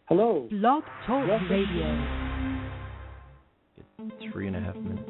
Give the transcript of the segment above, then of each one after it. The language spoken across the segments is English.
Hello. Blog Talk Radio. 3.5 minutes.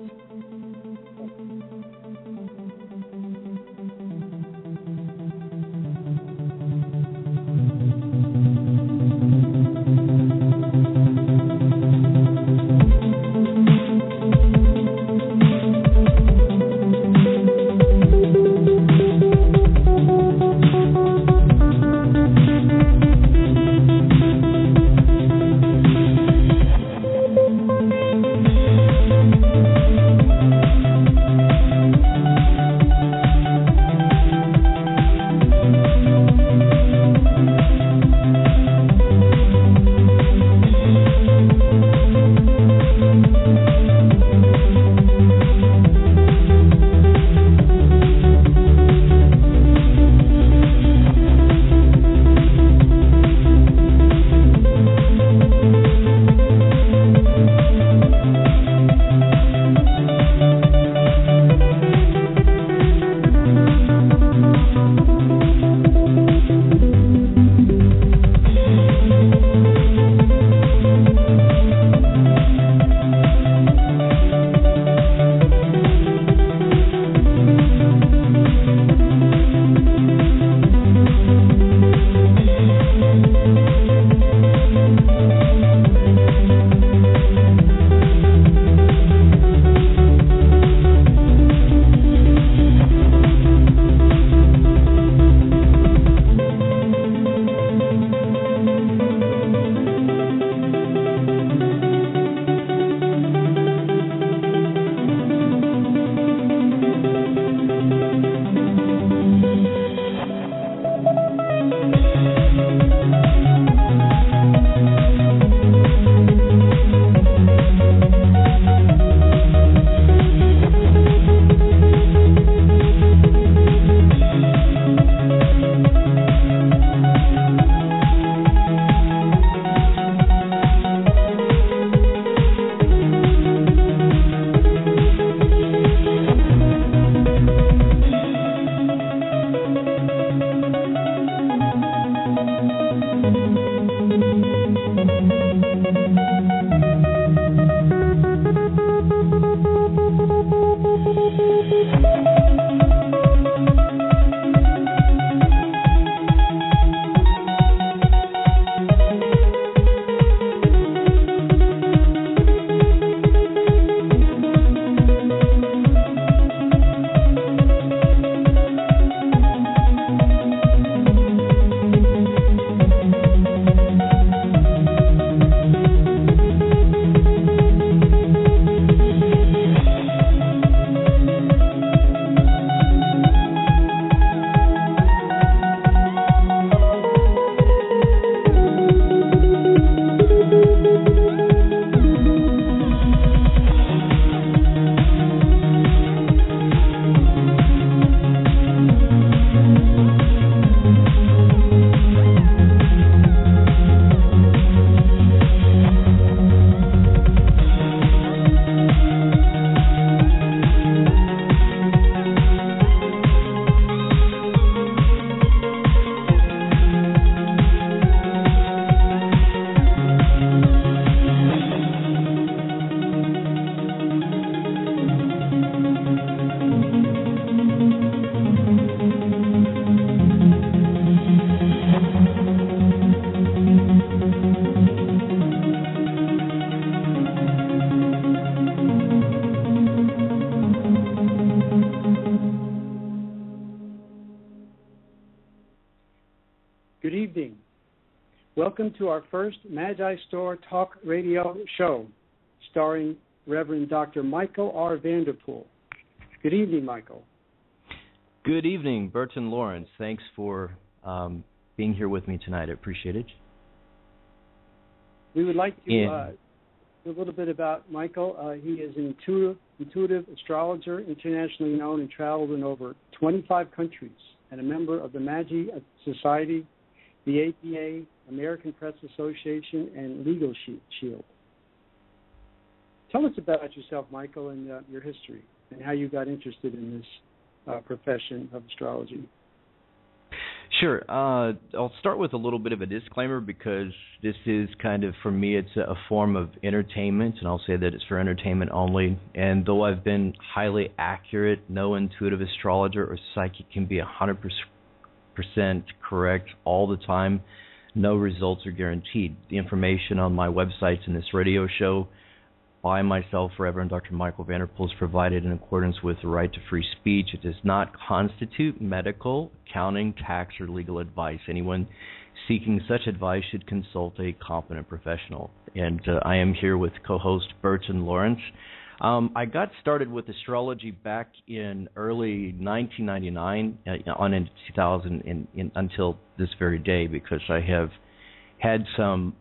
Good evening. Welcome to our first Magi Store Talk Radio show, starring Reverend Dr. Michael R. Vanderpool. Good evening, Michael. Good evening, Burton Lawrence. Thanks for being here with me tonight. I appreciate it. We would like to a little bit about Michael. He is an intuitive astrologer, internationally known, and traveled in over 25 countries, and a member of the Magi Society, the APA, American Press Association, and Legal Shield. Tell us about yourself, Michael, and your history, and how you got interested in this profession of astrology. Sure. I'll start with a little bit of a disclaimer because this is kind of, for me, it's a form of entertainment, and I'll say that it's for entertainment only. And though I've been highly accurate, no intuitive astrologer or psychic can be 100% correct all the time. No results are guaranteed. The information on my websites and this radio show by myself, Reverend Dr. Michael Vanderpool, is provided in accordance with the right to free speech. It does not constitute medical, accounting, tax, or legal advice. Anyone seeking such advice should consult a competent professional. And I am here with co-host Burton Lawrence. I got started with astrology back in early 1999, on into 2000 until this very day, because I have had some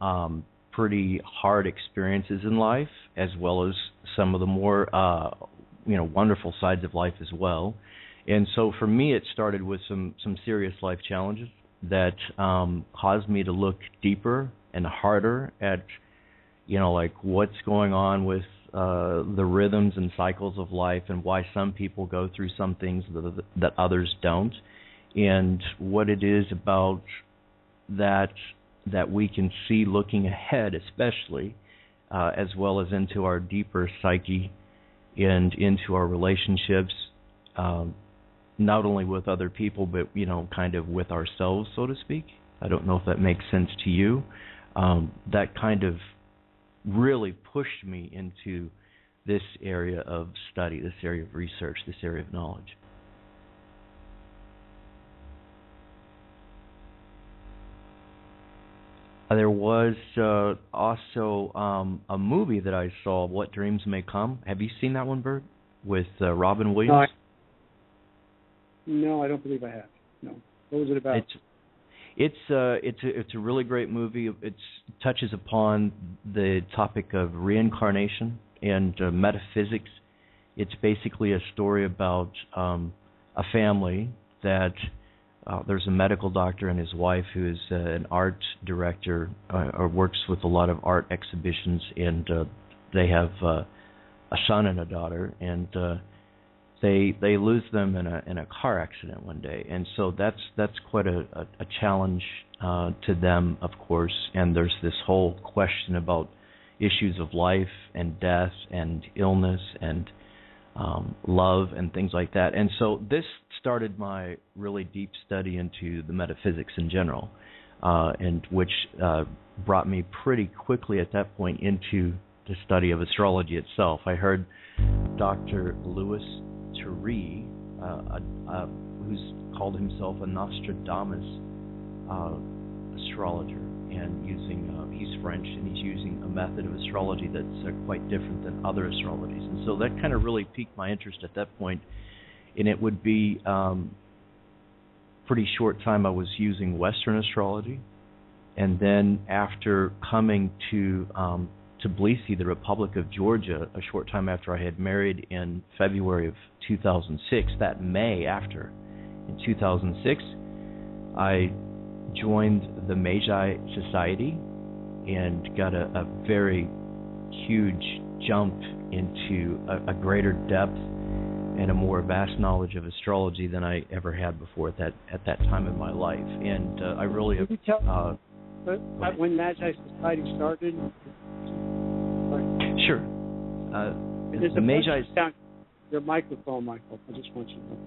pretty hard experiences in life, as well as some of the more wonderful sides of life as well. And so for me, it started with some serious life challenges that caused me to look deeper and harder at like what's going on with the rhythms and cycles of life, and why some people go through some things that others don't, and what it is about that we can see looking ahead, especially, as well as into our deeper psyche and into our relationships, not only with other people, but, kind of with ourselves, so to speak. I don't know if that makes sense to you. That kind of really pushed me into this area of study, this area of research, this area of knowledge. There was also a movie that I saw, What Dreams May Come. Have you seen that one, Bert, with Robin Williams? No, I don't believe I have. No. What was it about? It's a really great movie. It touches upon the topic of reincarnation and metaphysics. It's basically a story about a family that there's a medical doctor and his wife who is an art director, or works with a lot of art exhibitions, and they have a son and a daughter, and they lose them in a car accident one day, and so that's quite a challenge to them, of course. And there's this whole question about issues of life and death and illness and love and things like that. And so this started my really deep study into the metaphysics in general, and which brought me pretty quickly at that point into the study of astrology itself. I heard Dr. Louis Turi, who's called himself a Nostradamus astrologer, and he's French, and he's using a method of astrology that's quite different than other astrologies. And so that kind of really piqued my interest at that point. And it would be pretty short time I was using Western astrology, and then after coming to Tbilisi, the Republic of Georgia, a short time after I had married in February of 2006, that May after, in 2006, I joined the Magi Society and got a very huge jump into a greater depth and a more vast knowledge of astrology than I ever had before at that time in my life. And I really Can you tell when Magi Society started? Sure. There's the Magi. Your microphone, Michael. I just want you to know.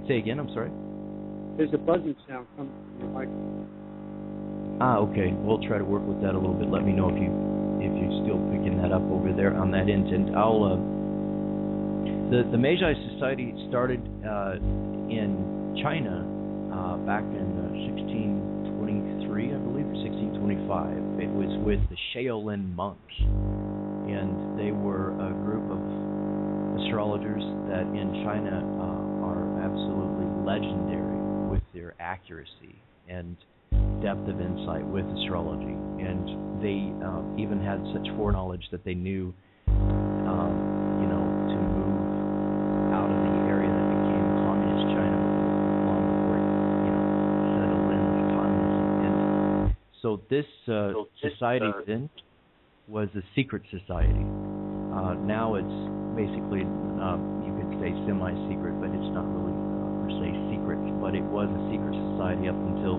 Say again. I'm sorry. There's a buzzing sound coming from your microphone. Okay. We'll try to work with that a little bit. Let me know if you're still picking that up over there on that end. And I'll. The Magi Society started in China back in 1623, I believe, or 1625. It was with the Shaolin monks, and they were a group of astrologers that in China are absolutely legendary with their accuracy and depth of insight with astrology. And they even had such foreknowledge that they knew, to move out of the area that became communist China long before it, settled in as communism. And so this society then was a secret society. Now it's basically, you could say, semi-secret, but it's not really per se secret, but it was a secret society up until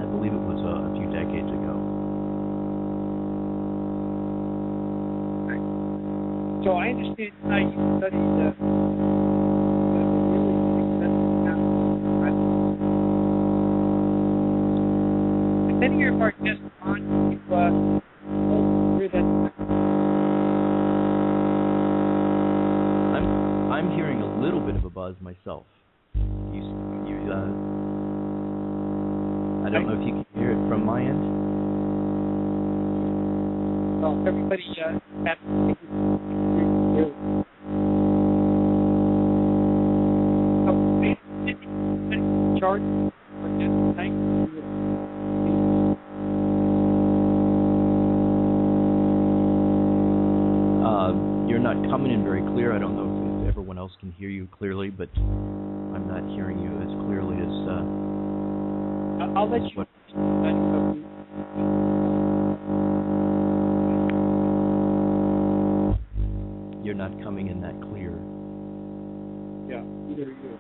I believe it was a few decades ago. So I understand how you studied the really successful council. If any of our guests on to hear that. I'm hearing a little bit of a buzz myself. I don't know if you can hear it from my end. Well, everybody has to chart for guest tank. You're not coming in very clear. I don't know if everyone else can hear you clearly, but I'm not hearing you as clearly as. I'll let you. You're not coming in that clear. Yeah, either you.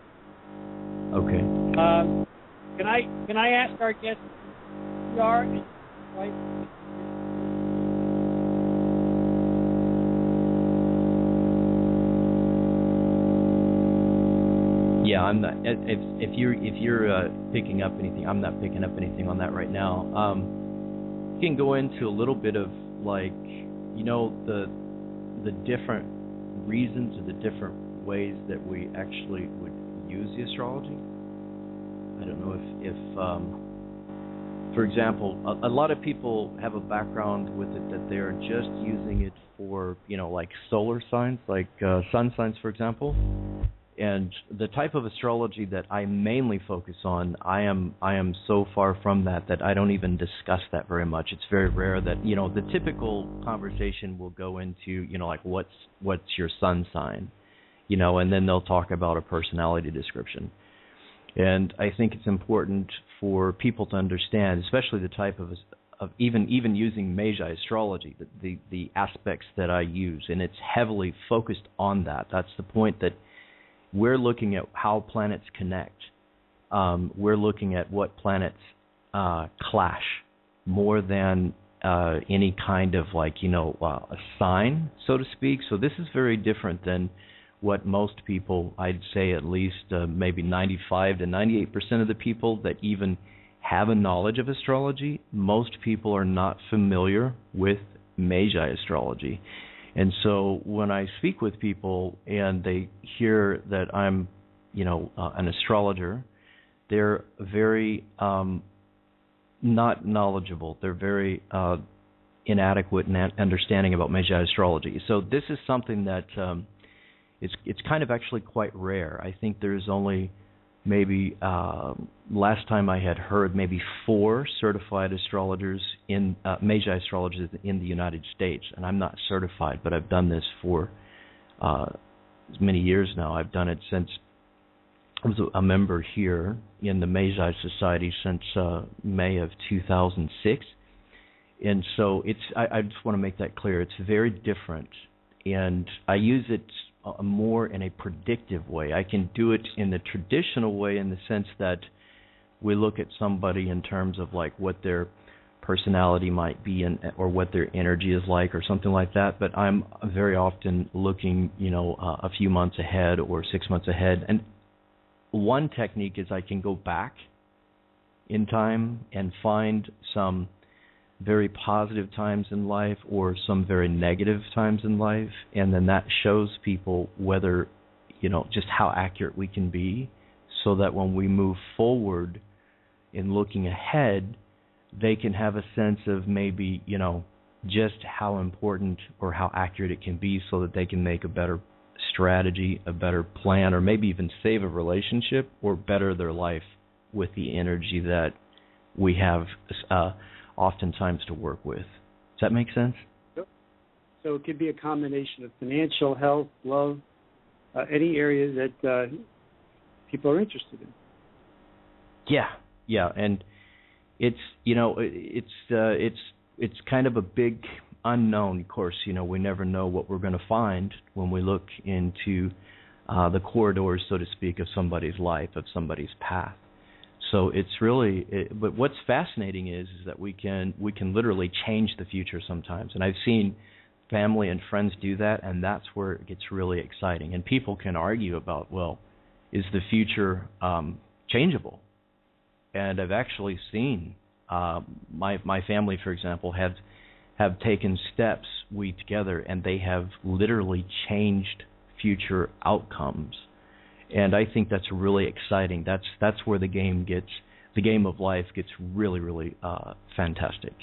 Okay. Can I ask our guests who are and right? Yeah, I'm not. If you're picking up anything, I'm not picking up anything on that right now. You can go into a little bit of like, the different reasons or the different ways that we actually would use the astrology. I don't know if for example, a lot of people have a background with it that they are just using it for, like solar signs, like sun signs, for example. And the type of astrology that I mainly focus on, I am so far from that I don't even discuss that very much. It's very rare that, the typical conversation will go into, like what's your sun sign, and then they'll talk about a personality description. And I think it's important for people to understand, especially the type of even using Magi astrology, the aspects that I use, and it's heavily focused on that. That's the point, that we're looking at how planets connect. We're looking at what planets clash more than any kind of a sign, so to speak. So this is very different than what most people, I'd say at least maybe 95 to 98% of the people that even have a knowledge of astrology, most people are not familiar with Magi astrology. And so when I speak with people and they hear that I'm, an astrologer, they're very not knowledgeable. They're very inadequate in understanding about Magi astrology. So this is something that it's kind of actually quite rare. I think there's only maybe last time I had heard maybe 4 certified astrologers in Magi astrologers in the United States, and I'm not certified, but I've done this for many years now. I've done it since I was a member here in the Magi Society since May of 2006, and so I just want to make that clear. It's very different, and I use it more in a predictive way. I can do it in the traditional way in the sense that we look at somebody in terms of like what their personality might be or what their energy is like or something like that, but I'm very often looking, a few months ahead or 6 months ahead. And one technique is I can go back in time and find some very positive times in life or some very negative times in life, and then that shows people whether, just how accurate we can be, so that when we move forward in looking ahead, they can have a sense of maybe, just how important or how accurate it can be, so that they can make a better strategy, a better plan, or maybe even save a relationship or better their life with the energy that we have oftentimes to work with. Does that make sense? Yep. So it could be a combination of financial, health, love, any area that people are interested in. Yeah, and it's it's kind of a big unknown. Of course, we never know what we're going to find when we look into the corridors, so to speak, of somebody's life, of somebody's path. So it's really, but what's fascinating is that we can literally change the future sometimes. And I've seen family and friends do that, and that's where it gets really exciting. And people can argue about, well, is the future changeable? And I've actually seen my family, for example, have taken steps, we together, and they have literally changed future outcomes. And I think that's really exciting. That's where the game of life gets really, really fantastic.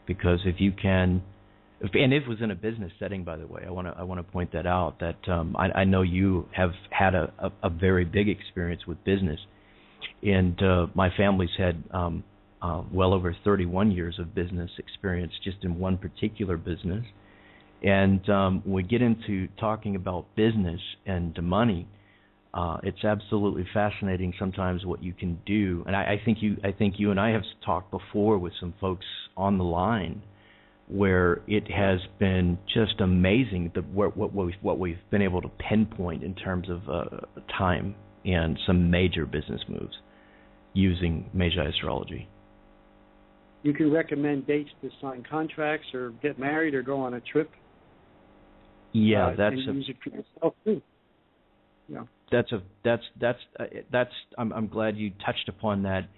Because if you can, and it was in a business setting, by the way, I want to point that out. That I know you have had a very big experience with business, and my family's had well over 31 years of business experience just in one particular business. And when we get into talking about business and money, it's absolutely fascinating sometimes what you can do. And I think you and I have talked before with some folks on the line where it has been just amazing what we've been able to pinpoint in terms of time and some major business moves using Magi astrology. You can recommend dates to sign contracts or get married or go on a trip. Yeah, and use it for yourself too. Yeah. I'm glad you touched upon that.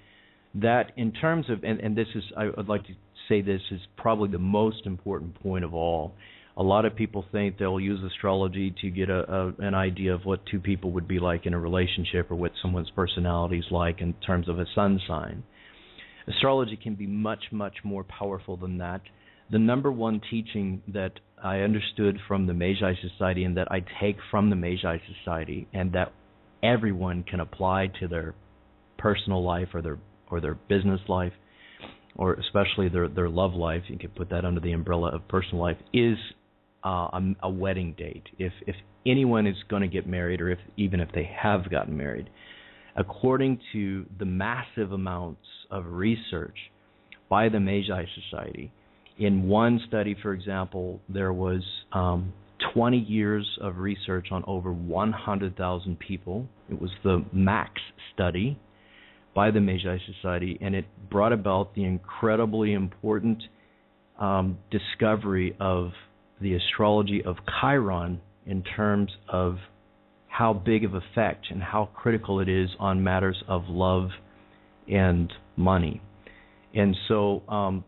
That in terms of, and this is, I would like to say this is probably the most important point of all. A lot of people think they'll use astrology to get an idea of what two people would be like in a relationship or what someone's personality is like in terms of a sun sign. Astrology can be much, much more powerful than that. The number one teaching that I understood from the Magi Society and that I take from the Magi Society and that everyone can apply to their personal life or their business life, or especially their love life, you can put that under the umbrella of personal life, is a wedding date. If anyone is going to get married, or even if they have gotten married, according to the massive amounts of research by the Magi Society, in one study, for example, there was 20 years of research on over 100,000 people. It was the MAX study by the Magi Society, and it brought about the incredibly important discovery of the astrology of Chiron in terms of how big of effect and how critical it is on matters of love and money. And so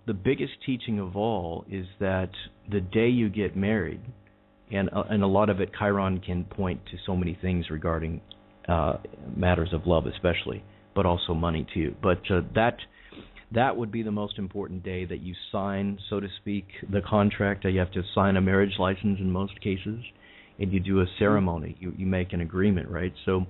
the biggest teaching of all is that the day you get married, and a lot of it, Chiron can point to so many things regarding matters of love especially, but also money too. But that would be the most important day that you sign, so to speak, the contract. You have to sign a marriage license in most cases, and you do a ceremony. You make an agreement, right? So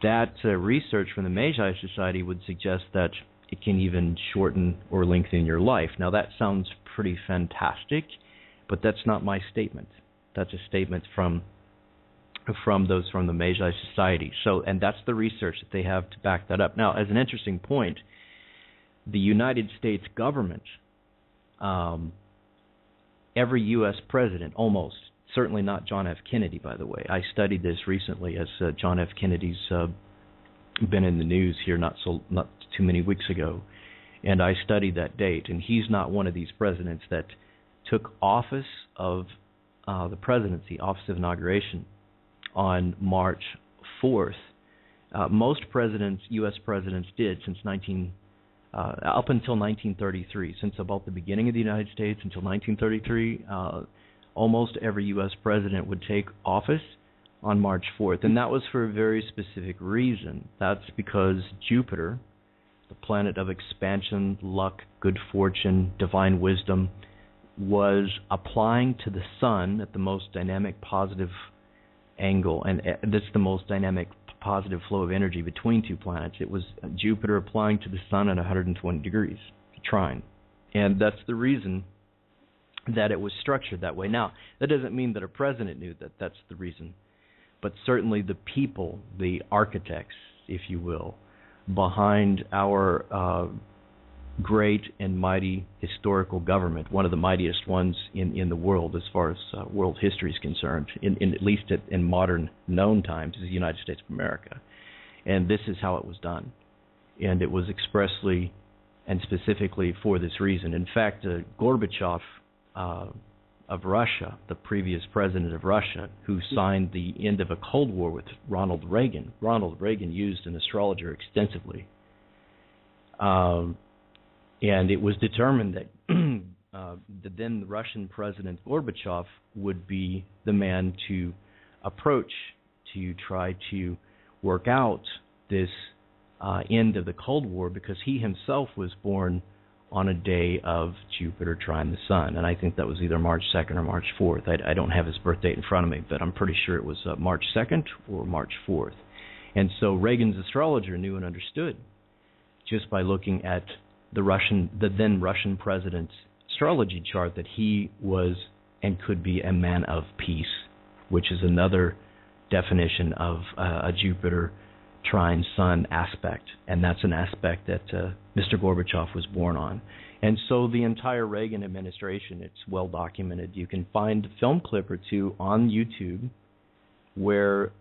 that research from the Magi Society would suggest that it can even shorten or lengthen your life. Now, that sounds pretty fantastic, but that's not my statement. That's a statement from those from the Magi Society. So, and that's the research that they have to back that up. Now, as an interesting point, the United States government, every U.S. president, almost, certainly not John F. Kennedy, by the way. I studied this recently as John F. Kennedy's been in the news here not too many weeks ago, and I studied that date, and he's not one of these presidents that took office of the presidency, office of inauguration, on March 4th. Most presidents, U.S. presidents, did since up until 1933, since about the beginning of the United States until 1933, almost every U.S. president would take office on March 4th, and that was for a very specific reason. That's because Jupiter, the planet of expansion, luck, good fortune, divine wisdom, was applying to the sun at the most dynamic positive angle, and that's the most dynamic positive flow of energy between two planets. It was Jupiter applying to the sun at 120 degrees, trine, and that's the reason that it was structured that way. Now, that doesn't mean that a president knew that that's the reason, but certainly the people, the architects, if you will, behind our great and mighty historical government, one of the mightiest ones in the world as far as world history is concerned, in at least in modern known times, is the United States of America. And this is how it was done. And it was expressly and specifically for this reason. In fact, Gorbachev of Russia, the previous president of Russia, who signed the end of a Cold War with Ronald Reagan. Ronald Reagan used an astrologer extensively. And it was determined that the then Russian President Gorbachev would be the man to approach to try to work out this end of the Cold War, because he himself was born on a day of Jupiter trine the Sun, and I think that was either March 2nd or March 4th. I don't have his birth date in front of me, but I'm pretty sure it was March 2nd or March 4th. And so Reagan's astrologer knew and understood just by looking at the then Russian president's astrology chart that he was and could be a man of peace, which is another definition of a Jupiter trine Sun aspect, and that's an aspect that Mr. Gorbachev was born on. And so the entire Reagan administration, it's well documented. You can find a film clip or two on YouTube where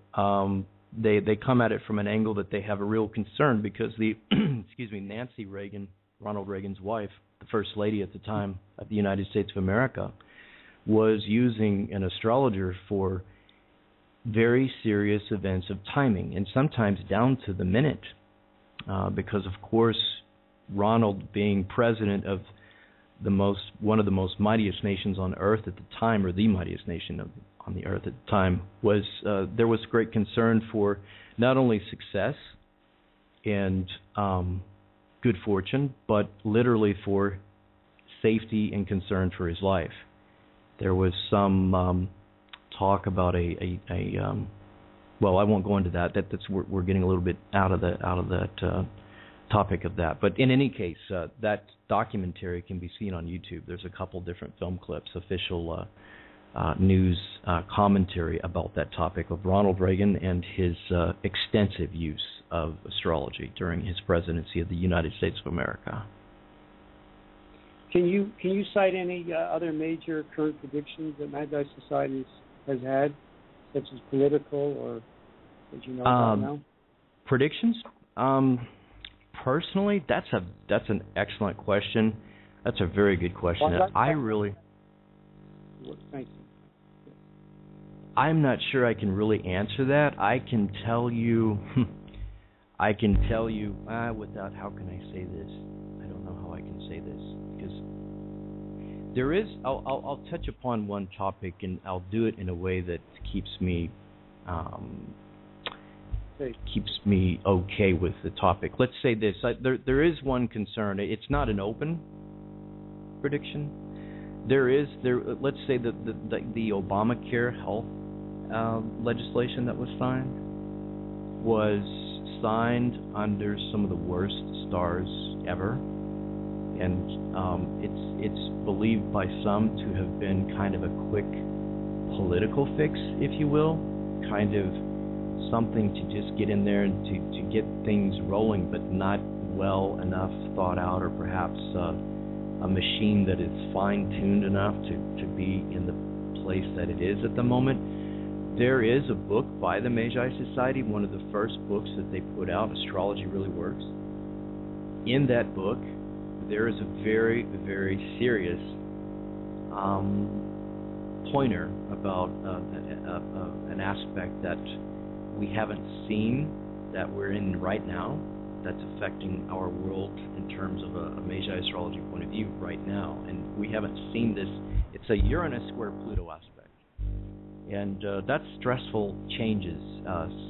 they come at it from an angle that they have a real concern, because the Nancy Reagan, Ronald Reagan's wife, the first lady at the time of the United States of America, was using an astrologer for very serious events of timing, and sometimes down to the minute, because of course Ronald, being president of one of the most mightiest nations on earth at the time, or the mightiest nation on the earth at the time, was there was great concern for not only success and good fortune, but literally for safety and concern for his life. There was some talk about well, I won't go into that. We're getting a little bit out of that topic of that. But in any case, that documentary can be seen on YouTube. There's a couple different film clips, official news commentary about that topic of Ronald Reagan and his extensive use of astrology during his presidency of the United States of America. Can you cite any other major current predictions that Magi Society has had, such as political or that you know about now? Predictions? Personally, that's an excellent question. That's a very good question. Thank you. I'm not sure I can really answer that. I can tell you without, how can I say this? I don't know how I can say this, because there is, I'll touch upon one topic, and I'll do it in a way that keeps me okay with the topic. Let's say this. There is one concern. It's not an open prediction. Let's say that the Obamacare health legislation that was signed under some of the worst stars ever. And it's believed by some to have been kind of a quick political fix, if you will, kind of something to just get in there and to get things rolling, but not well enough thought out, or perhaps a machine that is fine-tuned enough to be in the place that it is at the moment. There is a book by the Magi Society, one of the first books that they put out, Astrology Really Works. In that book, there is a very, very serious pointer about an aspect that we haven't seen, that we're in right now, that's affecting our world in terms of a Magi astrology point of view right now. And we haven't seen this. It's a Uranus square Pluto aspect. And that's stressful changes,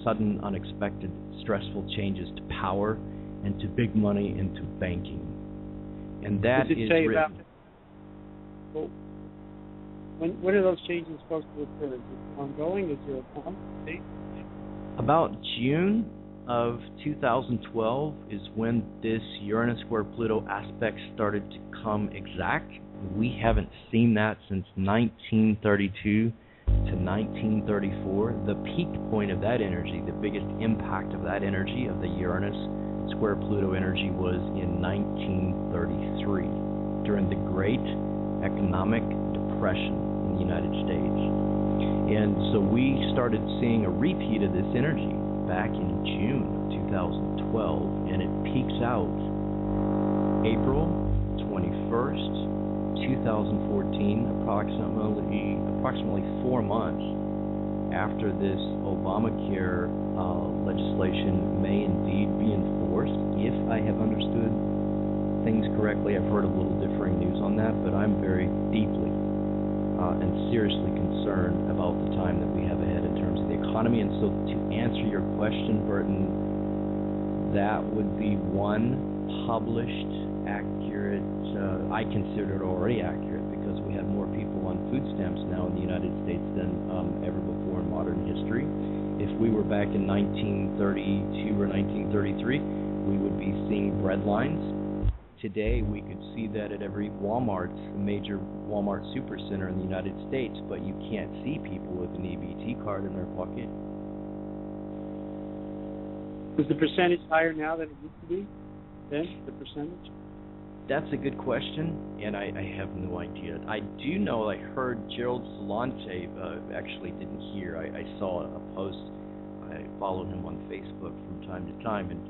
sudden, unexpected, stressful changes to power and to big money and to banking. And that is written. When are those changes supposed to occur? Is it ongoing? Is there a date? About June of 2012 is when this Uranus square Pluto aspect started to come exact. We haven't seen that since 1932 to 1934. The peak point of that energy, the biggest impact of that energy, of the Uranus square Pluto energy was in 1933 during the Great Economic Depression in the United States. And so we started seeing a repeat of this energy back in June of 2012, and it peaks out April 21st, 2014, approximately 4 months after this Obamacare legislation may indeed be enforced, if I have understood things correctly. I've heard a little differing news on that, but I'm very deeply and seriously concerned about the time that we have ahead in terms of the economy. And so to answer your question, Burton, that would be one published, accurate, I consider it already accurate, because we have more people on food stamps now in the United States than ever before in modern history. If we were back in 1932 or 1933, we would be seeing bread lines. Today, we could see that at every Walmart, major Walmart supercenter in the United States, but you can't see people with an EBT card in their pocket. Is the percentage higher now than it used to be? Then, the percentage? That's a good question, and I have no idea. I do know I heard Gerald Solante, actually didn't hear. I saw a post. I followed him on Facebook from time to time, and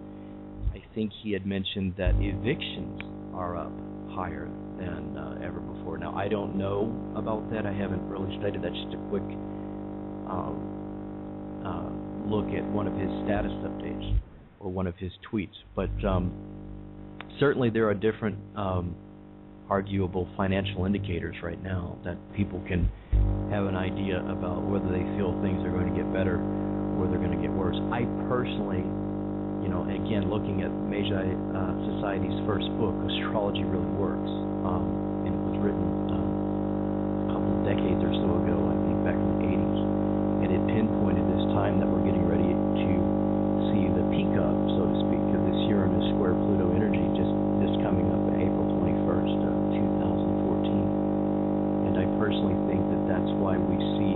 I think he had mentioned that evictions are up higher than ever before. Now, I don't know about that. I haven't really studied that. Just a quick look at one of his status updates or one of his tweets. But certainly there are different arguable financial indicators right now that people can have an idea about whether they feel things are going to get better or they're going to get worse. I personally, again, looking at Magi Society's first book, Astrology Really Works, and it was written a couple of decades or so ago, I think back in the 80s, and it pinpointed this time that we're getting ready to see the peak of, so to speak, of this Uranus square Pluto energy just coming up April 21st, 2014. And I personally think that that's why we see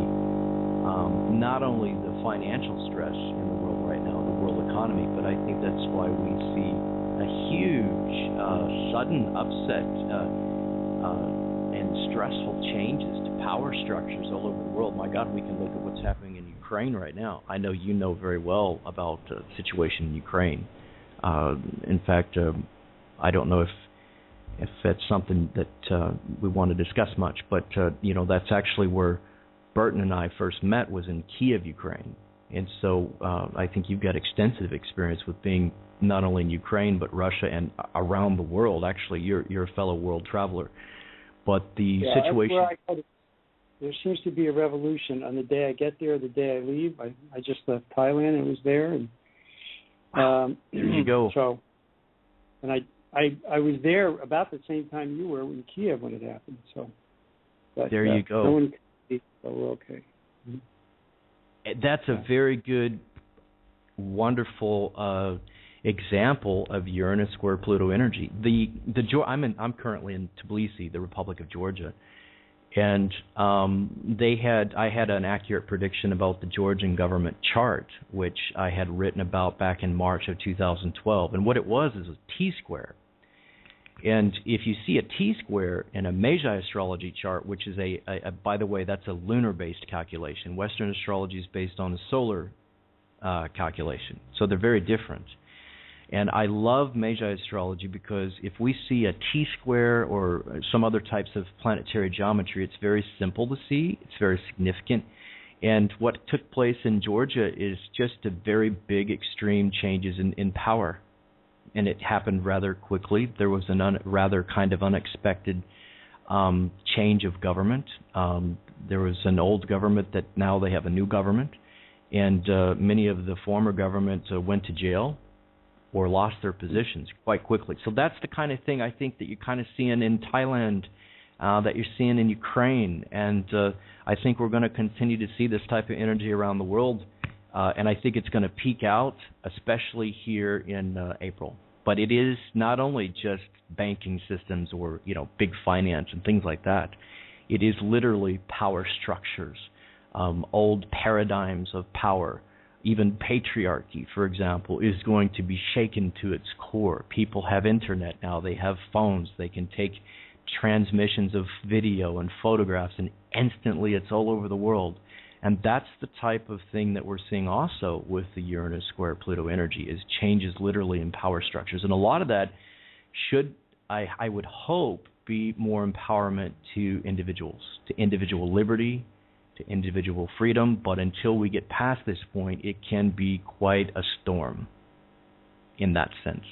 not only the financial stress in the world right now, the world economy, but I think that's why we see a huge, sudden upset and stressful changes to power structures all over the world. My God, we can look at what's happening in Ukraine right now. I know you know very well about the situation in Ukraine. In fact, I don't know if that's something that we want to discuss much, but that's actually where Burton and I first met, was in Kiev, Ukraine. And so I think you've got extensive experience with being not only in Ukraine but Russia and around the world. Actually, you're a fellow world traveler. But the situation... That's where there seems to be a revolution on the day I get there, the day I leave. I just left Thailand and was there. And there you go. So, and I was there about the same time you were in Kiev when it happened. So, but, there you go. No one can see, so we're okay. Mm-hmm. That's a very good, wonderful example of Uranus square Pluto energy. I'm currently in Tbilisi, the Republic of Georgia, and I had an accurate prediction about the Georgian government chart, which I had written about back in March of 2012. And what it was is a T-square. And if you see a T-square in a Magi astrology chart, which is by the way, that's a lunar-based calculation. Western astrology is based on a solar calculation. So they're very different. And I love Magi astrology because if we see a T-square or some other types of planetary geometry, it's very simple to see. It's very significant. And what took place in Georgia is just a very big, extreme changes in power. And it happened rather quickly. There was a rather kind of unexpected change of government. There was an old government that now they have a new government. And many of the former governments went to jail or lost their positions quite quickly. So that's the kind of thing I think that you're kind of seeing in Thailand, that you're seeing in Ukraine. And I think we're going to continue to see this type of energy around the world. And I think it's going to peak out, especially here in April. But it is not only just banking systems or, big finance and things like that. It is literally power structures, old paradigms of power Even patriarchy, for example, is going to be shaken to its core. People have internet now. They have phones. They can take transmissions of video and photographs, and instantly it's all over the world. And that's the type of thing that we're seeing also with the Uranus square Pluto energy, is changes literally in power structures. And a lot of that should, I would hope, be more empowerment to individuals, to individual liberty, to individual freedom. But until we get past this point, it can be quite a storm in that sense.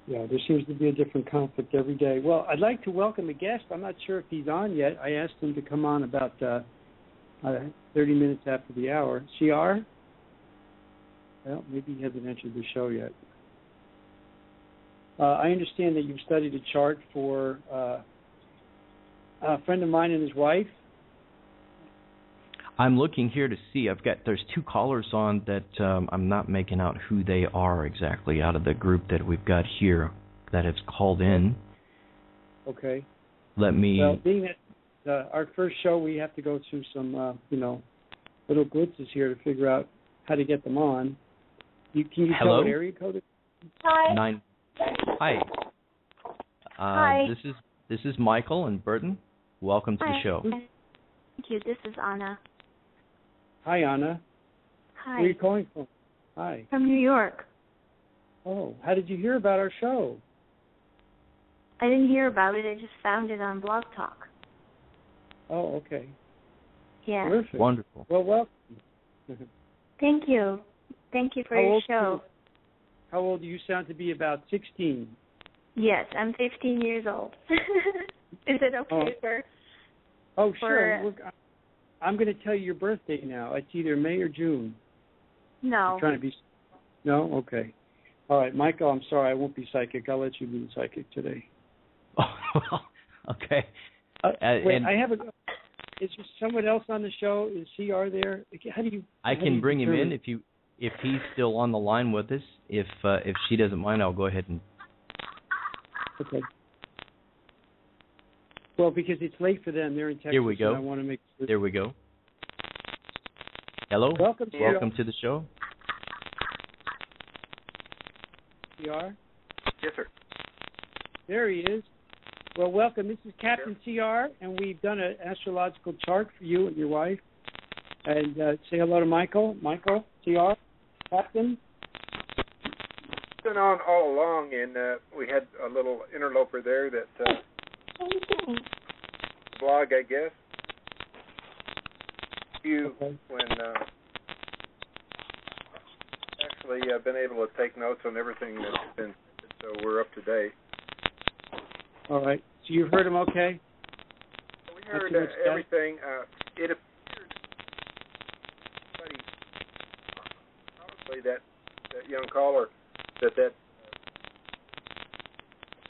Yeah, there seems to be a different conflict every day. Well, I'd like to welcome a guest. I'm not sure if he's on yet. I asked him to come on about 30 minutes after the hour. CR? Well, maybe he hasn't entered the show yet. I understand that you've studied a chart for a friend of mine and his wife. I'm looking here to see. There's two callers on that I'm not making out who they are exactly out of the group that we've got here that has called in. Okay. Let me. Well, being that our first show, we have to go through some, little glitches here to figure out how to get them on. Can you tell what area code it is? Hi. Hi. Hi. This is Michael and Burton. Welcome to the show. Thank you. This is Anna. Hi, Anna. Hi. Where are you calling from? Hi. From New York. Oh, how did you hear about our show? I didn't hear about it. I just found it on Blog Talk. Oh, okay. Yeah. Terrific. Wonderful. Well, welcome. Thank you. Thank you for your show. How old do you sound to be? About 16. Yes, I'm 15 years old. Is it okay for... Oh, sure. I'm going to tell you your birthday now. It's either May or June. No. I'm trying to be... No? Okay. All right, Michael, I'm sorry. I won't be psychic. I'll let you be the psychic today. Okay. Wait, I have a... Is there someone else on the show? Is CR there? How do you... I can bring him in if he's still on the line with us. If she doesn't mind, I'll go ahead and... Okay. Well, because it's late for them. They're in Texas. Here we go. I want to make sure. There we go. Hello. Welcome to the show. CR? Yes, sir. There he is. Well, welcome. This is Captain CR, and we've done an astrological chart for you and your wife. And say hello to Michael. Michael, CR, Captain. It's been on all along, and we had a little interloper there that blog, I guess. When actually I've been able to take notes on everything that's been, so we're up to date. All right. So you heard him okay? We heard everything. It appeared probably that young caller that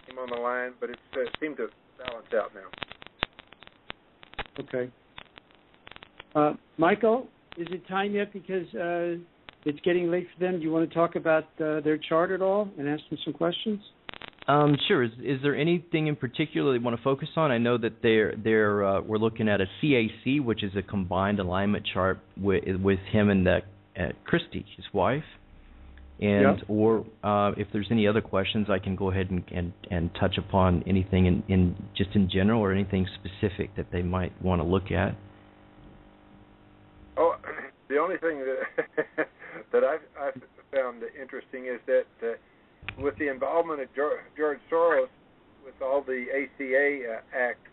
came on the line, but it seemed to balance out now. Okay. Michael, is it time yet? Because it's getting late for them. Do you want to talk about their chart at all and ask them some questions? Sure. Is there anything in particular they want to focus on? I know that we're looking at a CAC, which is a combined alignment chart with him and Christy, his wife. And or if there's any other questions, I can go ahead and touch upon anything in just in general or anything specific that they might want to look at. Oh, the only thing that I've found interesting is that with the involvement of George Soros with all the ACA Act,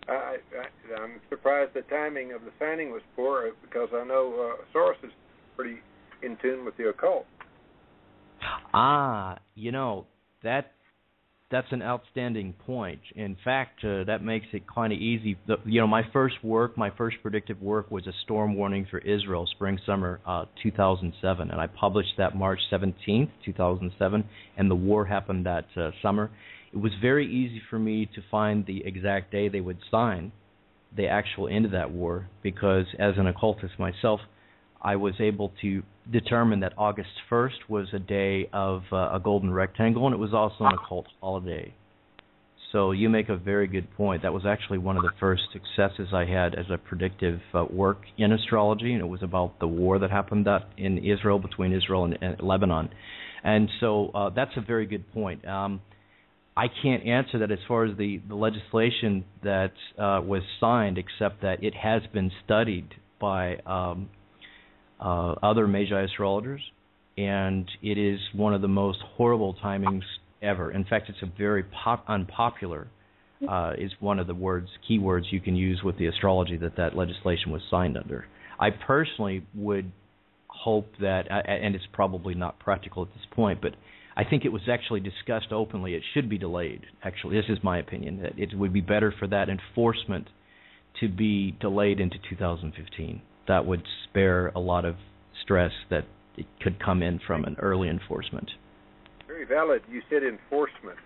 I'm surprised the timing of the signing was poor because I know Soros is pretty in tune with the occult. That's an outstanding point. In fact, that makes it kind of easy. My first predictive work was a storm warning for Israel, spring-summer 2007, and I published that March 17th, 2007, and the war happened that summer. It was very easy for me to find the exact day they would sign the actual end of that war because, as an occultist myself, I was able to determine that August 1st was a day of a golden rectangle, and it was also an occult holiday. So you make a very good point. That was actually one of the first successes I had as a predictive work in astrology, and it was about the war that happened in Israel, between Israel and Lebanon. And so that's a very good point. I can't answer that as far as the legislation that was signed, except that it has been studied by other Magi astrologers, and it is one of the most horrible timings ever. In fact, it's a very unpopular is one of the keywords you can use with the astrology that legislation was signed under. I personally would hope that, and it's probably not practical at this point, but I think it was actually discussed openly. It should be delayed. Actually, this is my opinion. That it would be better for that enforcement to be delayed into 2015. That would spare a lot of stress that it could come in from an early enforcement. Very valid. You said enforcement.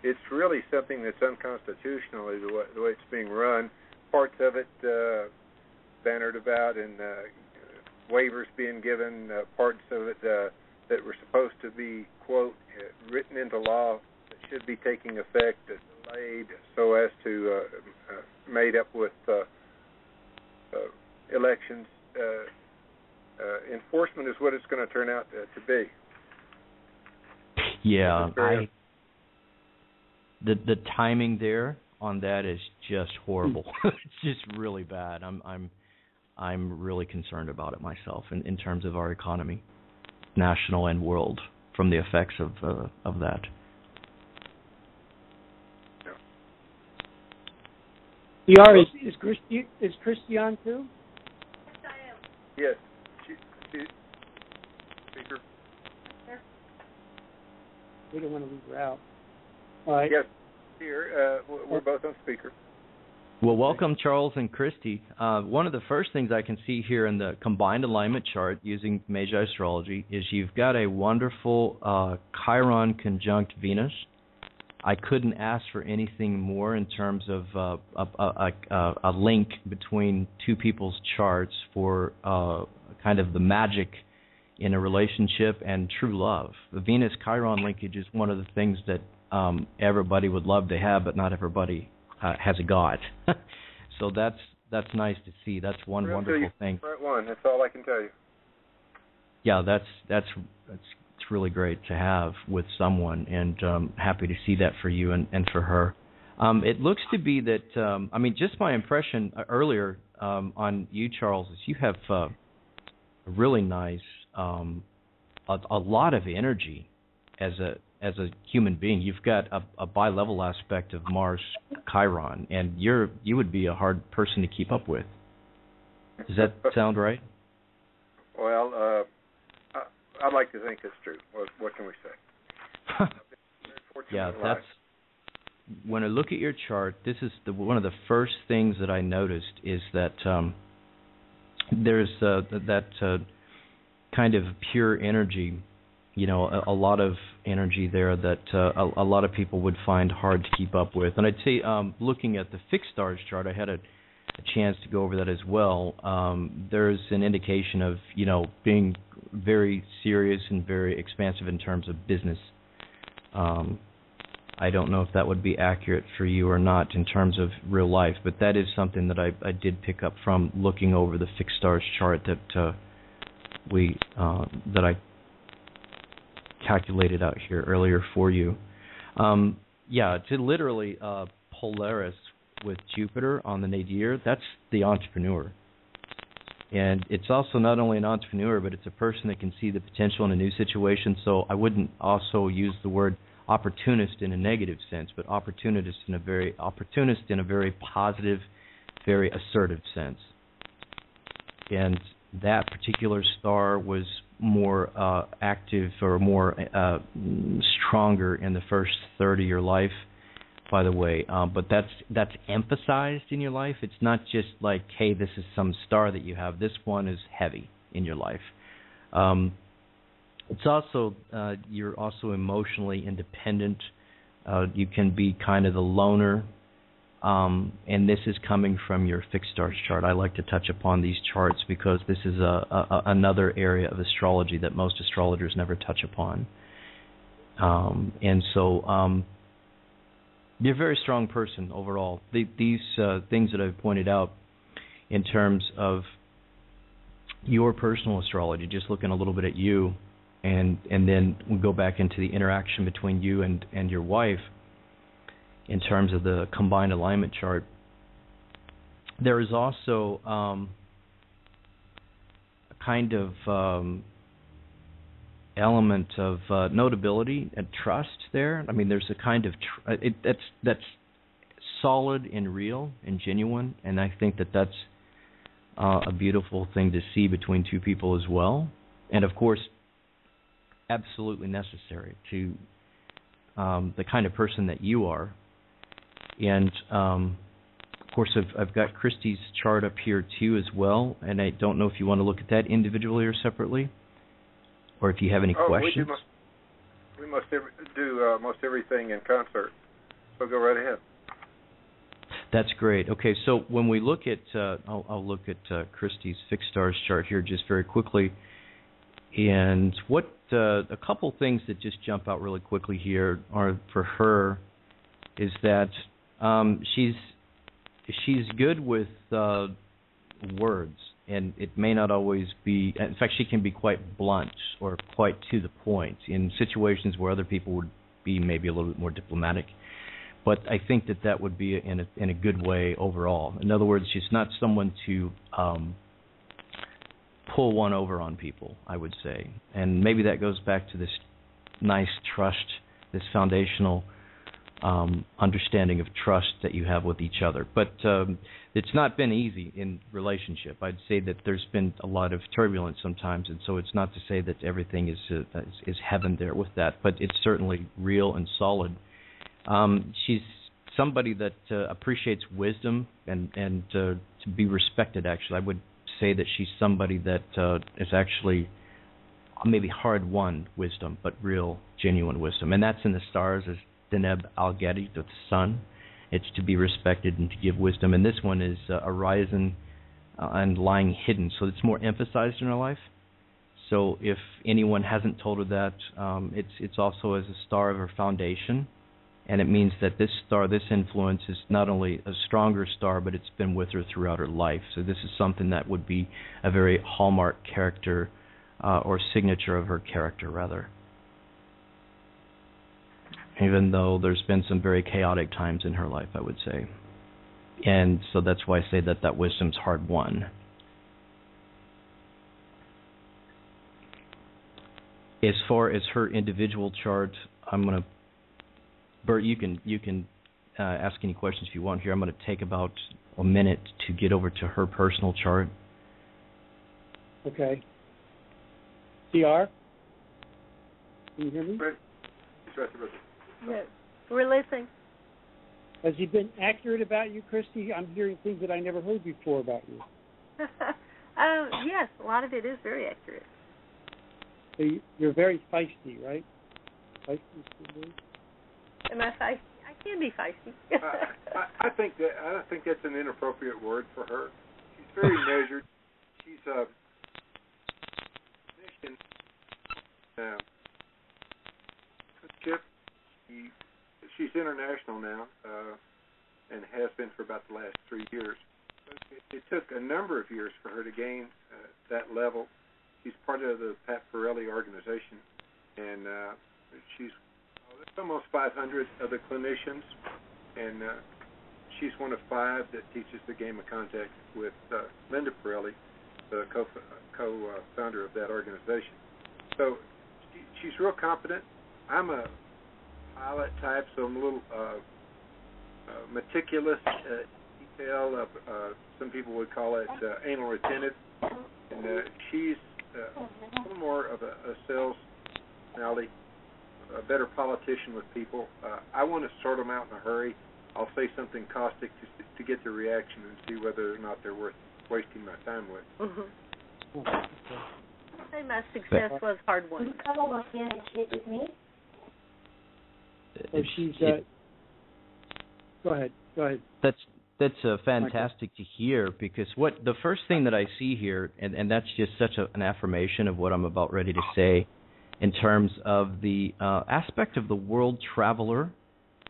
It's really something that's unconstitutional, the way it's being run. Parts of it bannered about and waivers being given, parts of it that were supposed to be, quote, written into law that should be taking effect, delayed so as to made up with elections. Enforcement is what it's going to turn out to be. Yeah, the timing there on that is just horrible. It's just really bad. I'm really concerned about it myself in terms of our economy, national and world, from the effects of that. PR, is Christy on too? Yes, I am. Yes. Speaker. We don't want to leave her out. All right. Yes, here. We're both on speaker. Well, welcome, Charles and Christy. One of the first things I can see here in the combined alignment chart using Magi astrology is you've got a wonderful Chiron conjunct Venus. I couldn't ask for anything more in terms of a link between two people's charts for kind of the magic in a relationship and true love. The Venus-Chiron linkage is one of the things that everybody would love to have, but not everybody has got. So that's nice to see. That's one wonderful thing. Right one. That's all I can tell you. Yeah, that's it's really great to have with someone, and happy to see that for you and for her. It looks to be that just my impression earlier on you, Charles, is you have a really nice, a lot of energy as a human being. You've got a bi-level aspect of Mars Chiron, and you would be a hard person to keep up with. Does that sound right? Well, I'd like to think it's true. What can we say? Yeah, that's when I look at your chart. This is one of the first things that I noticed is that there's that kind of pure energy. You know, a lot of energy there that a lot of people would find hard to keep up with. And I'd say, looking at the fixed stars chart, I had a chance to go over that as well. There's an indication of, being very serious and very expansive in terms of business. I don't know if that would be accurate for you or not in terms of real life, but that is something that I did pick up from looking over the fixed stars chart that I calculated out here earlier for you. It's literally Polaris with Jupiter on the nadir. That's the entrepreneur. And it's also not only an entrepreneur, but it's a person that can see the potential in a new situation. So I wouldn't also use the word opportunist in a negative sense, but opportunist in a very positive, very assertive sense. And that particular star was more active or more stronger in the first third of your life, by the way. But that's emphasized in your life. It's not just like, hey, this is some star that you have. This one is heavy in your life. It's also you're also emotionally independent. You can be kind of the loner. And this is coming from your fixed stars chart. I like to touch upon these charts because this is another area of astrology that most astrologers never touch upon. And so You're a very strong person overall. These things that I've pointed out in terms of your personal astrology, just looking a little bit at you, and then we go back into the interaction between you and your wife in terms of the combined alignment chart. There is also a kind of element of notability and trust there. I mean, there's a kind of that's solid and real and genuine, and I think that's a beautiful thing to see between two people as well. And of course, absolutely necessary to the kind of person that you are. And of course, I've got Christy's chart up here too as well, and I don't know if you want to look at that individually or separately, or if you have any questions. We must do most everything in concert, so go right ahead. That's great. Okay, so when we look at, I'll look at Christy's fixed stars chart here just very quickly, and what a couple things that just jump out really quickly here are for her is that she's good with words, and it may not always be. In fact, she can be quite blunt or quite to the point in situations where other people would be maybe a little bit more diplomatic. But I think that would be in a good way overall. In other words, she's not someone to pull one over on people, I would say. And maybe that goes back to this nice trust, this foundational understanding of trust that you have with each other. But it's not been easy in relationship. I'd say that there's been a lot of turbulence sometimes, and so it's not to say that everything is heaven there with that, but it's certainly real and solid. She's somebody that appreciates wisdom and to be respected, actually. I would say that she's somebody that is actually maybe hard-won wisdom, but real, genuine wisdom. And that's in the stars as Deneb Al-Gedi, the sun. It's to be respected and to give wisdom. And this one is arising and lying hidden, so it's more emphasized in her life. So if anyone hasn't told her that, it's also as a star of her foundation. And it means that this star, this influence, is not only a stronger star, but it's been with her throughout her life. So this is something that would be a very hallmark character or signature of her character, rather. Even though there's been some very chaotic times in her life, I would say. And so that's why I say that wisdom's hard won. As far as her individual chart, I'm going to Bert, you can ask any questions if you want here. I'm going to take about a minute to get over to her personal chart. Okay. CR? Can you hear me? Yes, we're listening. Has he been accurate about you, Christy? I'm hearing things that I never heard before about you. Yes, a lot of it is very accurate. So you're very feisty, right? Feisty? Am I feisty? I can be feisty. I think that's an inappropriate word for her. She's very measured. She's Chip. She's international now, and has been for about the last 3 years. It took a number of years for her to gain that level. She's part of the Pat Pirelli organization, and she's almost 500 other clinicians, and she's one of 5 that teaches the game of contact with Linda Pirelli, the co-founder of that organization. So she's real competent. I'm a pilot type, so I'm a little meticulous detail. Some people would call it anal retentive, and she's a little more of a sales personality, a better politician with people. I want to sort them out in a hurry. I'll say something caustic to get their reaction and see whether or not they're worth wasting my time with. Mm-hmm. I'd say my success was hard won. So she's. Go ahead. That's fantastic to hear, because the first thing that I see here, and that's just such an affirmation of what I'm about ready to say, in terms of the aspect of the world traveler,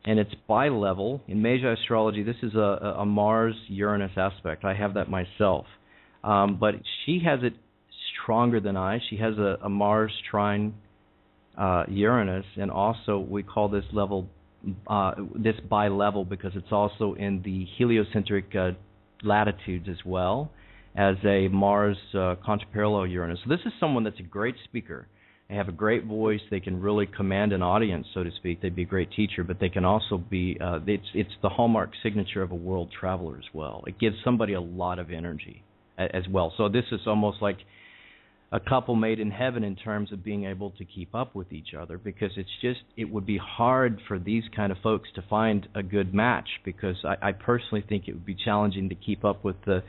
and it's bi-level. In Magi astrology, this is a Mars-Uranus aspect. I have that myself. But she has it stronger than I. She has a Mars trine Uranus, and also we call this level this bi-level because it's also in the heliocentric latitudes as well as a Mars contraparallel Uranus. So this is someone that's a great speaker. They have a great voice. They can really command an audience, so to speak. They'd be a great teacher, but they can also be, it's the hallmark signature of a world traveler as well. It gives somebody a lot of energy as well. So this is almost like a couple made in heaven in terms of being able to keep up with each other, because it would be hard for these kind of folks to find a good match, because I personally think it would be challenging to keep up with the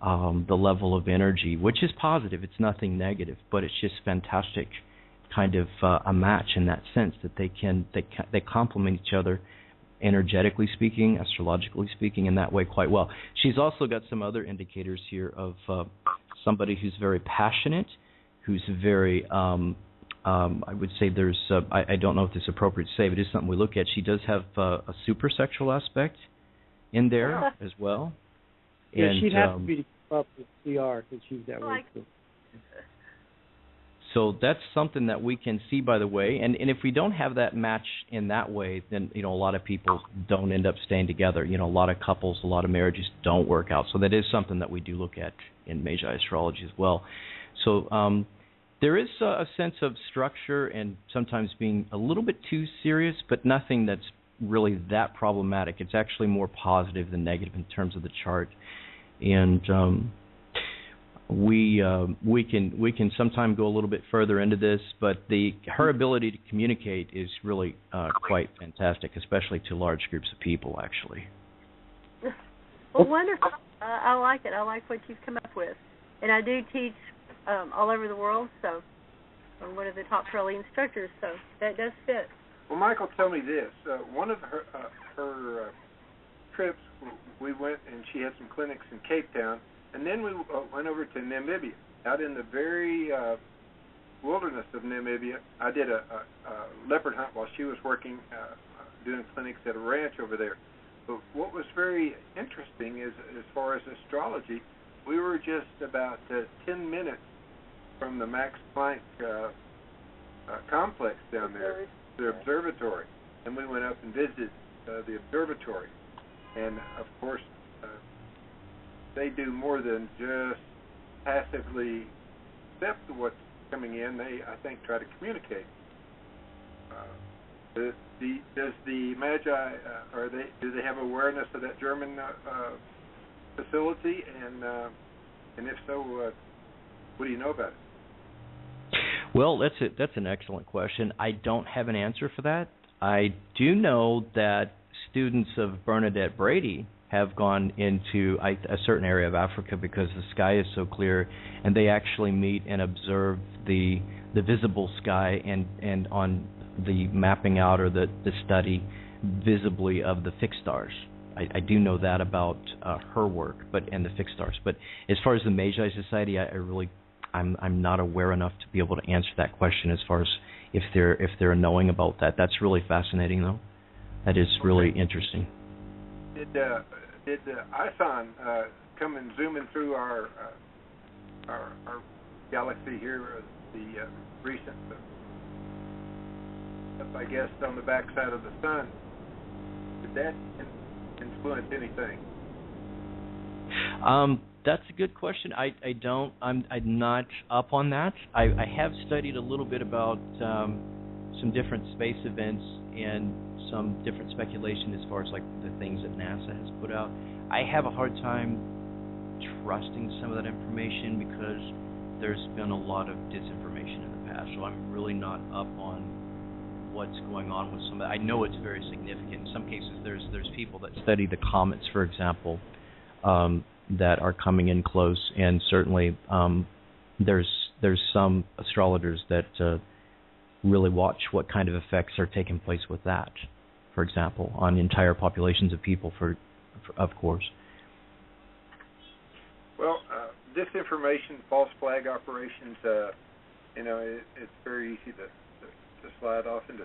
level of energy, which is positive. It's nothing negative, but it's just fantastic kind of a match in that sense that they complement each other, energetically speaking, astrologically speaking, in that way quite well. She's also got some other indicators here of somebody who's very passionate, who's very, I would say there's, I don't know if it's appropriate to say, but it's something we look at. She does have a supersexual aspect in there as well. Yeah, and, she'd have to be to keep up with CR because she's that way too. So that's something that we can see, by the way, and if we don't have that match in that way, then a lot of people don't end up staying together. A lot of couples, a lot of marriages don't work out. So that is something that we do look at in Magi astrology as well. So there is a sense of structure and sometimes being a little bit too serious, but nothing that's really that problematic. It's actually more positive than negative in terms of the chart, and we can sometimes go a little bit further into this, but her ability to communicate is really quite fantastic, especially to large groups of people, actually. Well, wonderful. I like it. I like what you've come up with. And I do teach all over the world, so I'm one of the top trolley instructors, so that does fit. Well, Michael, tell me this. One of her trips, we went and she had some clinics in Cape Town, and then we went over to Namibia. Out in the very wilderness of Namibia, I did a leopard hunt while she was working, doing clinics at a ranch over there. But what was very interesting is, as far as astrology, we were just about 10 minutes from the Max Planck complex down there, the observatory. And we went up and visited the observatory. And, of course, they do more than just passively accept what's coming in. They, I think, try to communicate. Does the Magi, do they have awareness of that German facility? And if so, what do you know about it? Well, that's an excellent question. I don't have an answer for that. I do know that students of Bernadette Brady have gone into a certain area of Africa because the sky is so clear, and they actually meet and observe the visible sky and on the mapping out or the study visibly of the fixed stars. I do know that about her work, and the fixed stars. But as far as the Magi Society, I'm not aware enough to be able to answer that question as far as if they're knowing about that. That's really fascinating, though. That is really interesting. Did ISON come and zoom in through our galaxy here, the recent, I guess, on the backside of the sun? Did that influence anything? That's a good question. I'm not up on that. I have studied a little bit about some different space events and some different speculation as far as like the things that NASA has put out. I have a hard time trusting some of that information because there's been a lot of disinformation in the past. So I'm really not up on what's going on with some of that. I know it's very significant. In some cases, there's people that study the comets, for example, that are coming in close, and certainly there's some astrologers that really watch what kind of effects are taking place with that, for example, on entire populations of people, of course. Well, disinformation, false flag operations, it's very easy to slide off into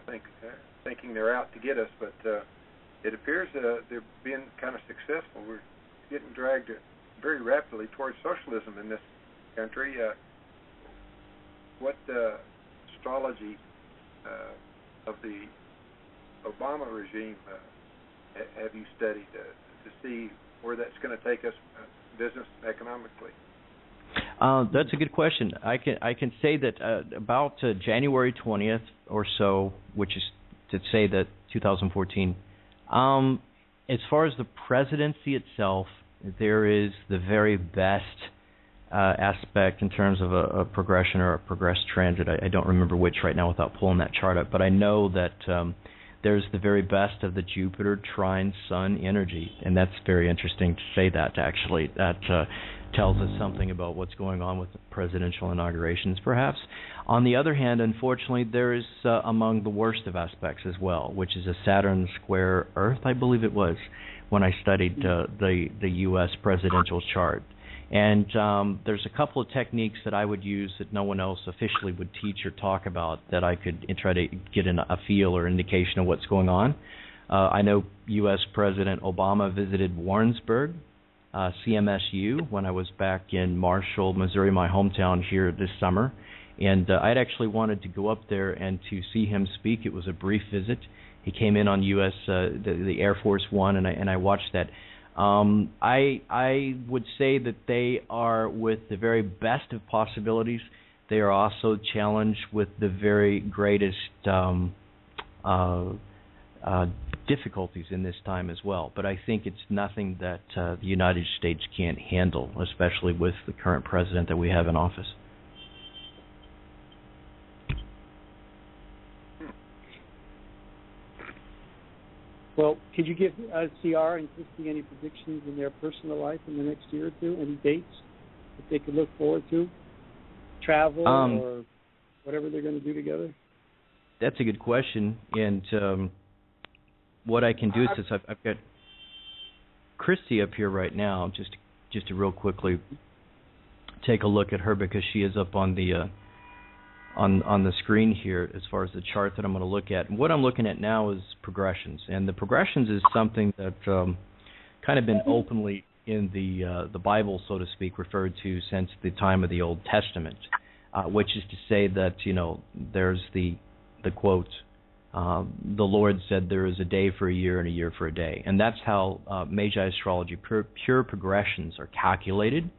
thinking they're out to get us, but it appears they're being kind of successful. We're getting dragged very rapidly towards socialism in this country. What astrology of the Obama regime have you studied to see where that's going to take us, business and economically? That's a good question. I can say that about January 20th or so, which is to say that 2014. As far as the presidency itself, there is the very best aspect in terms of a progression or a progressed transit. I don't remember which right now without pulling that chart up, but I know that there's the very best of the Jupiter trine Sun energy, and that's very interesting to say that, actually. That tells us something about what's going on with the presidential inaugurations, perhaps. On the other hand, unfortunately, there is among the worst of aspects as well, which is a Saturn square Earth, I believe it was, when I studied the U.S. presidential chart. And there's a couple of techniques that I would use that no one else officially would teach or talk about that I could try to get a feel or indication of what's going on. I know U.S. President Obama visited Warrensburg, CMSU, when I was back in Marshall, Missouri, my hometown here this summer. And I'd actually wanted to go up there and to see him speak. It was a brief visit. He came in on U.S. the Air Force One, and I watched that. I would say that they are, with the very best of possibilities, they are also challenged with the very greatest difficulties in this time as well. But I think it's nothing that the United States can't handle, especially with the current president that we have in office. Well, could you give CR and Christy any predictions in their personal life in the next year or two? Any dates that they could look forward to? Travel or whatever they're going to do together? That's a good question. And what I can do is since I've got Christy up here right now, just to real quickly take a look at her, because she is up on the screen here as far as the chart that I'm going to look at. And what I'm looking at now is progressions, and the progressions is something that kind of been openly in the Bible, so to speak, referred to since the time of the Old Testament, which is to say that, you know, there's the quote, the Lord said there is a day for a year and a year for a day, and that's how Magi astrology pure progressions are calculated.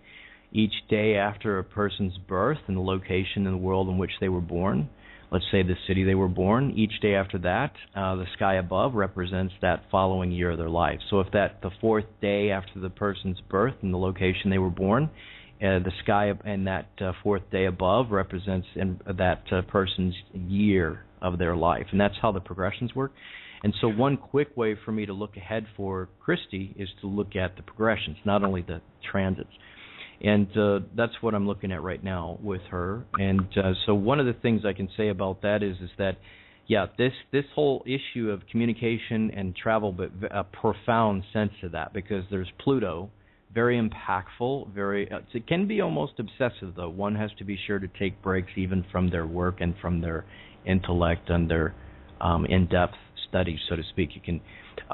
Each day after a person's birth and the location in the world in which they were born, let's say the city they were born, each day after that, the sky above represents that following year of their life. So if the fourth day after the person's birth and the location they were born, the sky and that fourth day above represents that person's year of their life. And that's how the progressions work. And so one quick way for me to look ahead for Christy is to look at the progressions, not only the transits. And that's what I'm looking at right now with her. And so one of the things I can say about that is that, yeah, this whole issue of communication and travel, but a profound sense to that, because there's Pluto, very impactful, it can be almost obsessive, though. One has to be sure to take breaks even from their work and from their intellect and their in-depth studies, so to speak.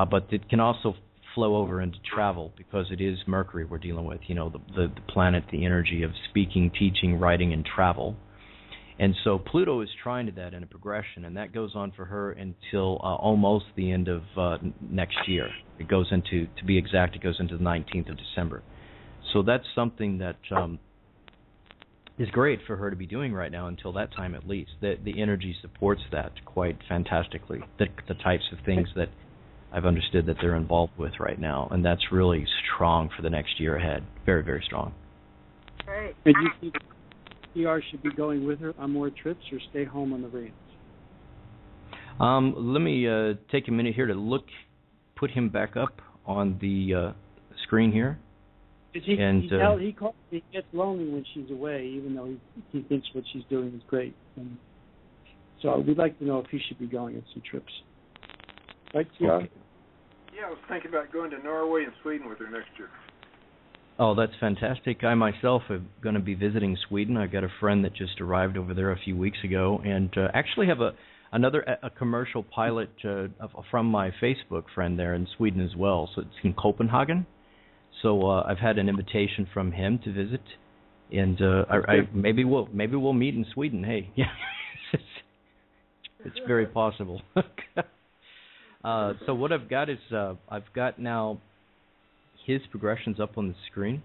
But it can also flow over into travel, because it is Mercury we're dealing with, you know, the planet, the energy of speaking, teaching, writing, and travel. And so Pluto is trying to that in a progression, and that goes on for her until almost the end of next year. It goes into, to be exact, it goes into the 19th of December. So that's something that is great for her to be doing right now until that time at least. The energy supports that quite fantastically, the types of things that I've understood that they're involved with right now, and that's really strong for the next year ahead. Very, very strong. Great. And you think CR should be going with her on more trips or stay home on the ranch? Let me take a minute here to put him back up on the screen here. He gets lonely when she's away, even though he thinks what she's doing is great. And so we'd like to know if he should be going on some trips. Right, CR? Okay. Yeah, I was thinking about going to Norway and Sweden with her next year. Oh, that's fantastic. I myself am going to be visiting Sweden. I've got a friend that just arrived over there a few weeks ago, and actually have another a commercial pilot from my Facebook friend there in Sweden as well. So it's in Copenhagen. So I've had an invitation from him to visit, and maybe we'll meet in Sweden. Hey, yeah, it's very possible. So what I've got is I've got now his progressions up on the screen.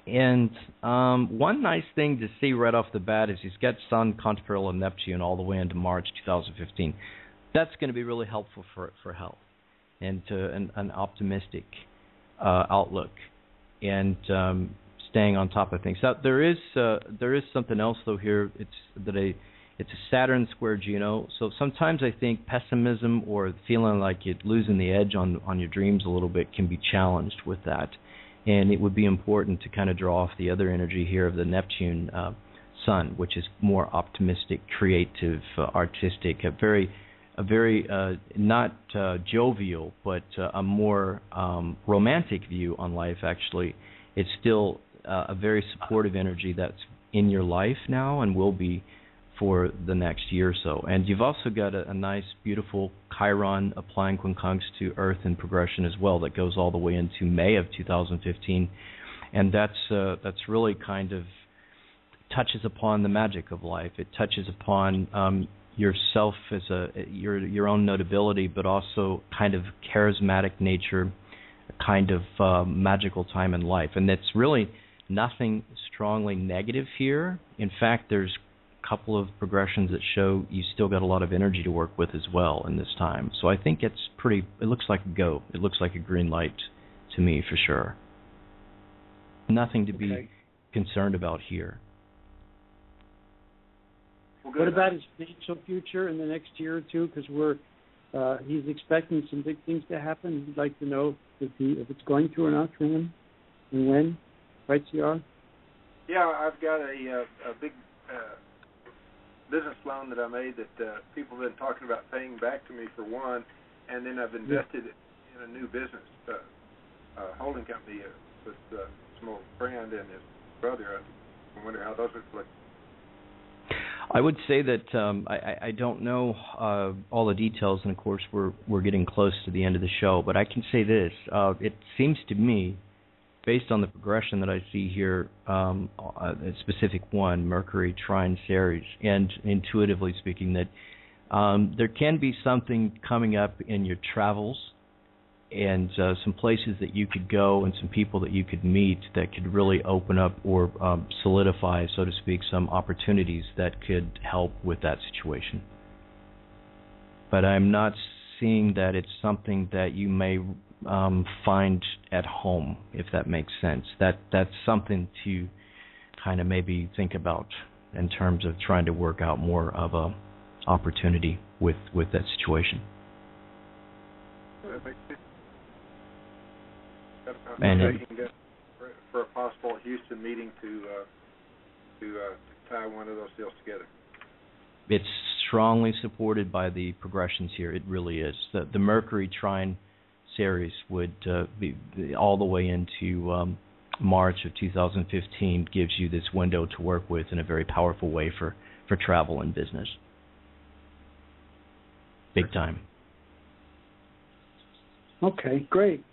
And one nice thing to see right off the bat is he's got Sun, control and Neptune all the way into March 2015. That's going to be really helpful for health and an optimistic outlook and staying on top of things. Now, there is something else though here. It's a Saturn square Juno. So sometimes I think pessimism or feeling like you're losing the edge on your dreams a little bit can be challenged with that. And it would be important to kind of draw off the other energy here of the Neptune Sun, which is more optimistic, creative, artistic, a very not jovial, but a more romantic view on life. Actually, it's still a very supportive energy that's in your life now and will be for the next year or so. And you've also got a nice, beautiful Chiron applying quincunx to Earth in progression as well that goes all the way into May of 2015. And that's really kind of touches upon the magic of life. It touches upon yourself as your own notability, but also kind of charismatic nature, a kind of magical time in life. And it's really nothing strongly negative here. In fact, there's couple of progressions that show you still got a lot of energy to work with as well in this time. So I think it looks like a go. It looks like a green light to me for sure. Nothing to be concerned about here. What about his financial future in the next year or two? Because he's expecting some big things to happen. He'd like to know if it's going to or not for him, and when. Right, CR? Yeah, I've got a big business loan that I made that people have been talking about paying back to me for one, and then I've invested in a new business, holding company with some old friend and his brother. I wonder how those would look. I would say that I don't know all the details, and of course we're getting close to the end of the show, but I can say this. It seems to me, based on the progression that I see here, a specific one, Mercury, Trine, Ceres, and intuitively speaking, that there can be something coming up in your travels and some places that you could go and some people that you could meet that could really open up or solidify, so to speak, some opportunities that could help with that situation. But I'm not seeing that it's something that you may find at home, if that makes sense. That's something to kind of maybe think about in terms of trying to work out more of a opportunity with that situation. And for a possible Houston meeting to tie one of those deals together. It's strongly supported by the progressions here. It really is. The Mercury Trine Ceres would be all the way into March of 2015 gives you this window to work with in a very powerful way for travel and business. Big time. Okay, great.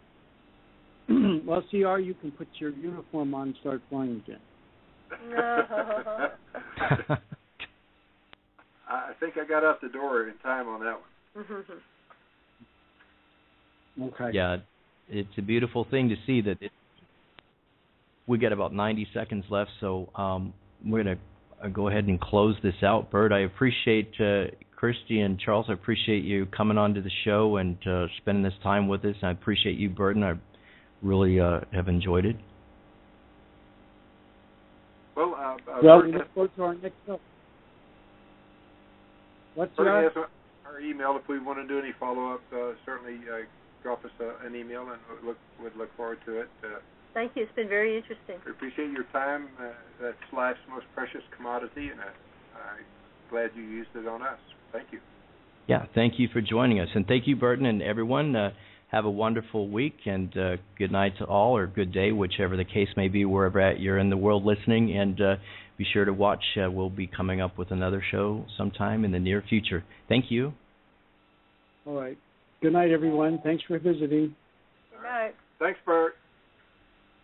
Well, CR, you can put your uniform on and start flying again. I think I got out the door in time on that one. Okay. Yeah, it's a beautiful thing to see that we got about 90 seconds left, so we're going to go ahead and close this out. Bert, I appreciate Christy and Charles. I appreciate you coming on to the show and spending this time with us. And I appreciate you, Burton. I really have enjoyed it. Well, we look forward to our next show. What's our email if we want to do any follow-up? Certainly drop us an email, and we'd look forward to it. Thank you. It's been very interesting. We appreciate your time. That's life's most precious commodity, and I'm glad you used it on us. Thank you. Yeah, thank you for joining us. And thank you, Burton, and everyone. have a wonderful week, and good night to all, or good day, whichever the case may be, wherever you're in the world listening. And be sure to watch. We'll be coming up with another show sometime in the near future. Thank you. All right. Good night, everyone. Thanks for visiting. Good night. Thanks, Bert.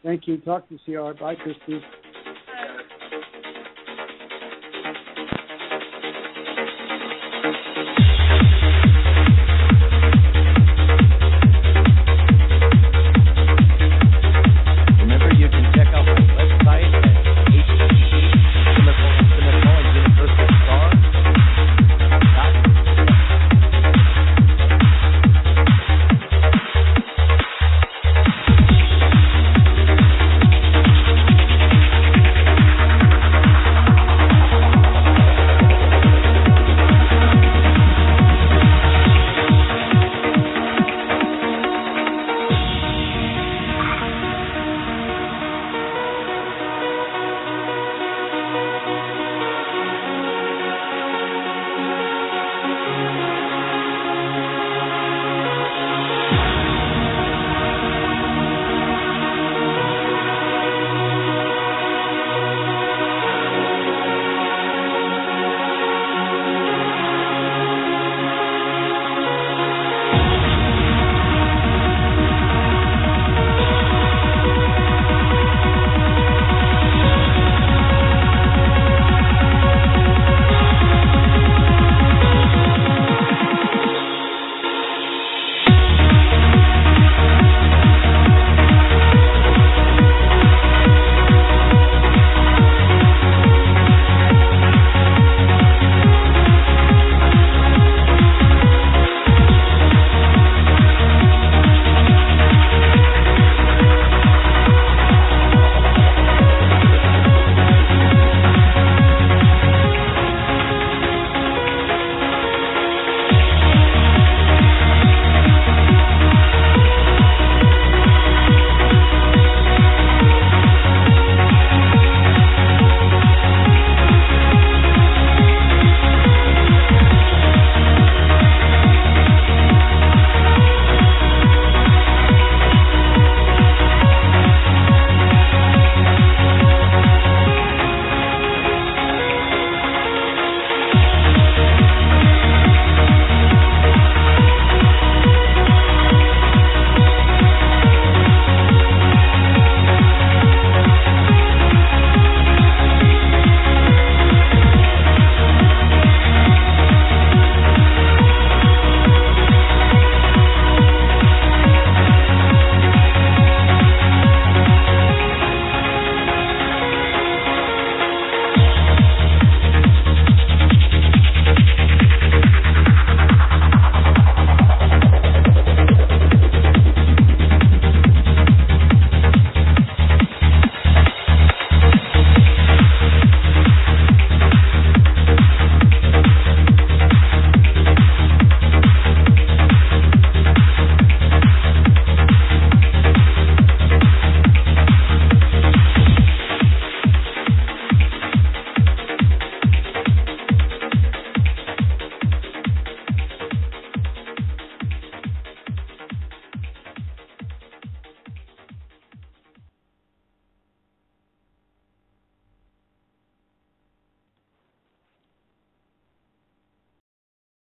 Thank you. Talk to you, CR. Bye, Christy.